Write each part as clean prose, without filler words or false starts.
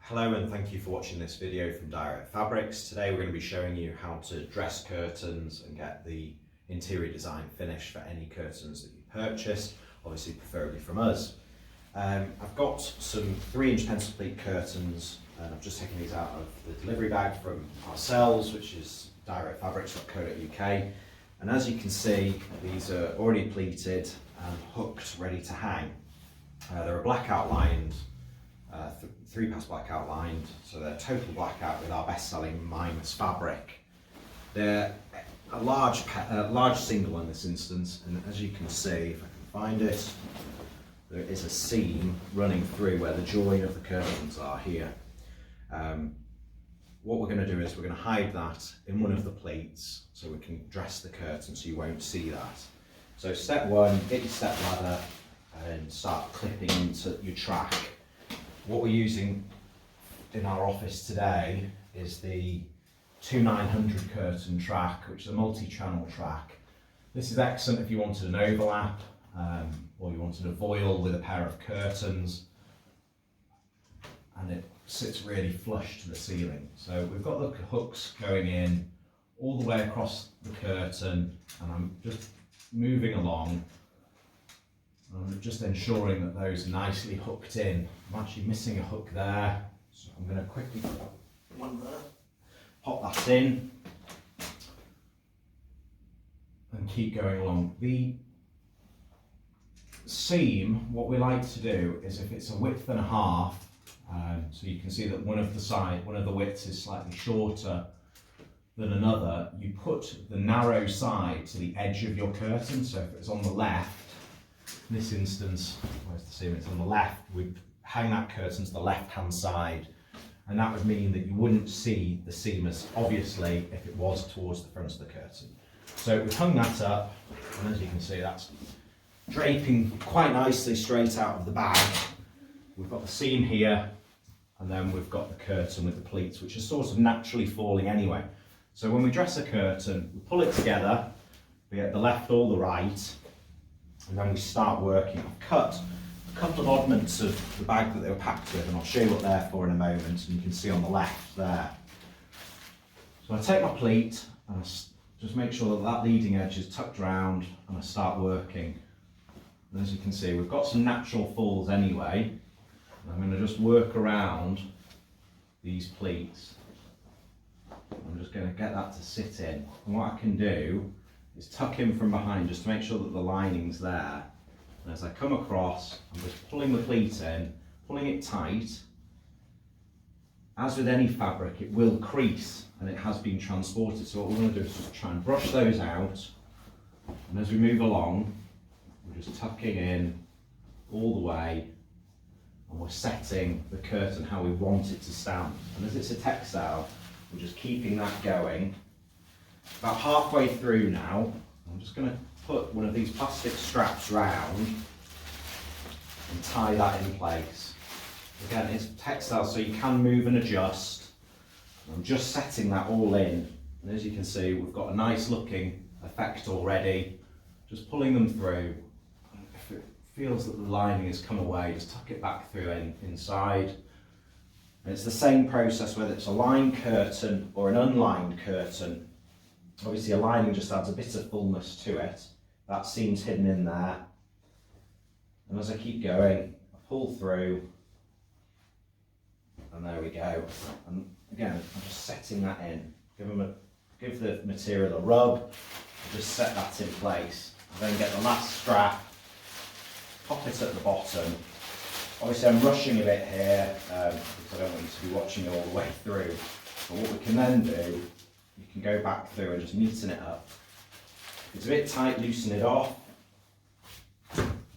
Hello and thank you for watching this video from Direct Fabrics. Today we're going to be showing you how to dress curtains and get the interior design finished for any curtains that you purchase, obviously preferably from us. I've got some 3-inch pencil pleat curtains and I've just taken these out of the delivery bag from ourselves, which is directfabrics.co.uk, and as you can see these are already pleated and hooked, ready to hang. They're a blackout lined, 3-pass blackout lined, so they're total blackout with our best-selling Mimas fabric. They're a large single in this instance, and as you can see, if I can find it, there is a seam running through where the join of the curtains are here. What we're going to do is we're going to hide that in one of the pleats so we can dress the curtain so you won't see that. So step one, get your step ladder and start clipping into your track. What we're using in our office today is the 2900 curtain track, which is a multi-channel track. This is excellent if you wanted an overlap or you wanted a voile with a pair of curtains, and it sits really flush to the ceiling. So we've got the hooks going in all the way across the curtain, and I'm just moving along. I'm just ensuring that those are nicely hooked in. I'm actually missing a hook there, so I'm going to quickly put one there, pop that in, and keep going along. The seam, what we like to do is if it's a width and a half, so you can see that one of the widths is slightly shorter than another, you put the narrow side to the edge of your curtain. So if it's on the left, in this instance, where's the seam? It's on the left, we'd hang that curtain to the left-hand side, and that would mean that you wouldn't see the seam as obviously if it was towards the front of the curtain. So we've hung that up, and as you can see, that's draping quite nicely straight out of the bag. We've got the seam here, and then we've got the curtain with the pleats, which are sort of naturally falling anyway. So when we dress a curtain, we pull it together, be it the left or the right, and then we start working. I've cut a couple of oddments of the bag that they were packed with, and I'll show you what they're for in a moment, and you can see on the left there. So I take my pleat, and I just make sure that that leading edge is tucked round, and I start working. And as you can see, we've got some natural falls anyway. I'm going to just work around these pleats. I'm just going to get that to sit in. And what I can do is tuck in from behind just to make sure that the lining's there. And as I come across, I'm just pulling the pleat in, pulling it tight. As with any fabric, it will crease and it has been transported. So what we're going to do is just try and brush those out. And as we move along, we're just tucking in all the way, and we're setting the curtain how we want it to stand. And as it's a textile, we're just keeping that going. About halfway through now, I'm just going to put one of these plastic straps round and tie that in place. Again, it's textile, so you can move and adjust. I'm just setting that all in, and as you can see, we've got a nice looking effect already. Just pulling them through. If it feels that the lining has come away, just tuck it back through inside. And it's the same process whether it's a lined curtain or an unlined curtain. Obviously a lining just adds a bit of fullness to it. That seam's hidden in there. And as I keep going, I pull through, and there we go. And again, I'm just setting that in. Give the material a rub, just set that in place. And then get the last strap, pop it at the bottom. Obviously I'm rushing a bit here because I don't want you to be watching it all the way through. But what we can then do, you can go back through and just neaten it up. If it's a bit tight, loosen it off.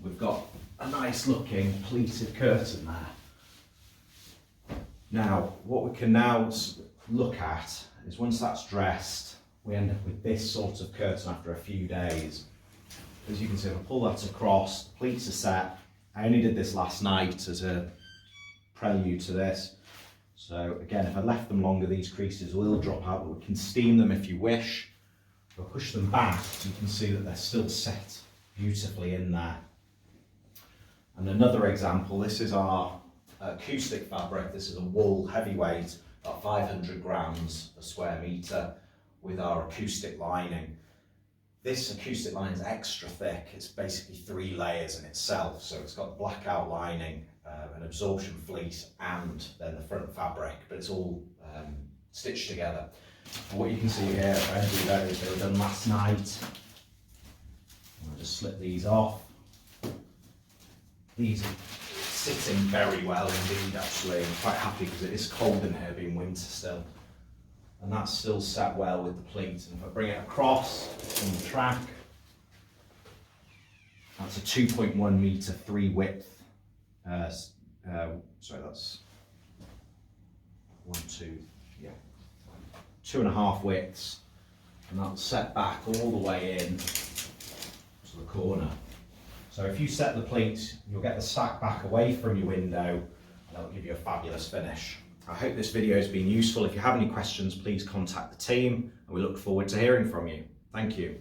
We've got a nice looking pleated curtain there. Now, what we can now look at is once that's dressed, we end up with this sort of curtain after a few days. As you can see, if I pull that across, the pleats are set. I only did this last night as a prelude to this. So again, if I left them longer, these creases will drop out, but we can steam them if you wish. If I push them back, you can see that they're still set beautifully in there. And another example, this is our acoustic fabric. This is a wool heavyweight, about 500 grams a square metre, with our acoustic lining. This acoustic line is extra thick. It's basically 3 layers in itself. So it's got blackout lining, an absorption fleece, and then the front fabric, but it's all stitched together. And what you can see here, those they were done last night. I'll just slip these off. These are sitting very well indeed, actually. I'm quite happy because it is cold in here, being winter still. And that's still set well with the pleat. And if I bring it across on the track, that's a 2.1 metre 3 width. Sorry, that's 2.5 widths. And that'll set back all the way in to the corner. So if you set the pleat, you'll get the stack back away from your window, and that'll give you a fabulous finish. I hope this video has been useful. If you have any questions, please contact the team, and we look forward to hearing from you. Thank you.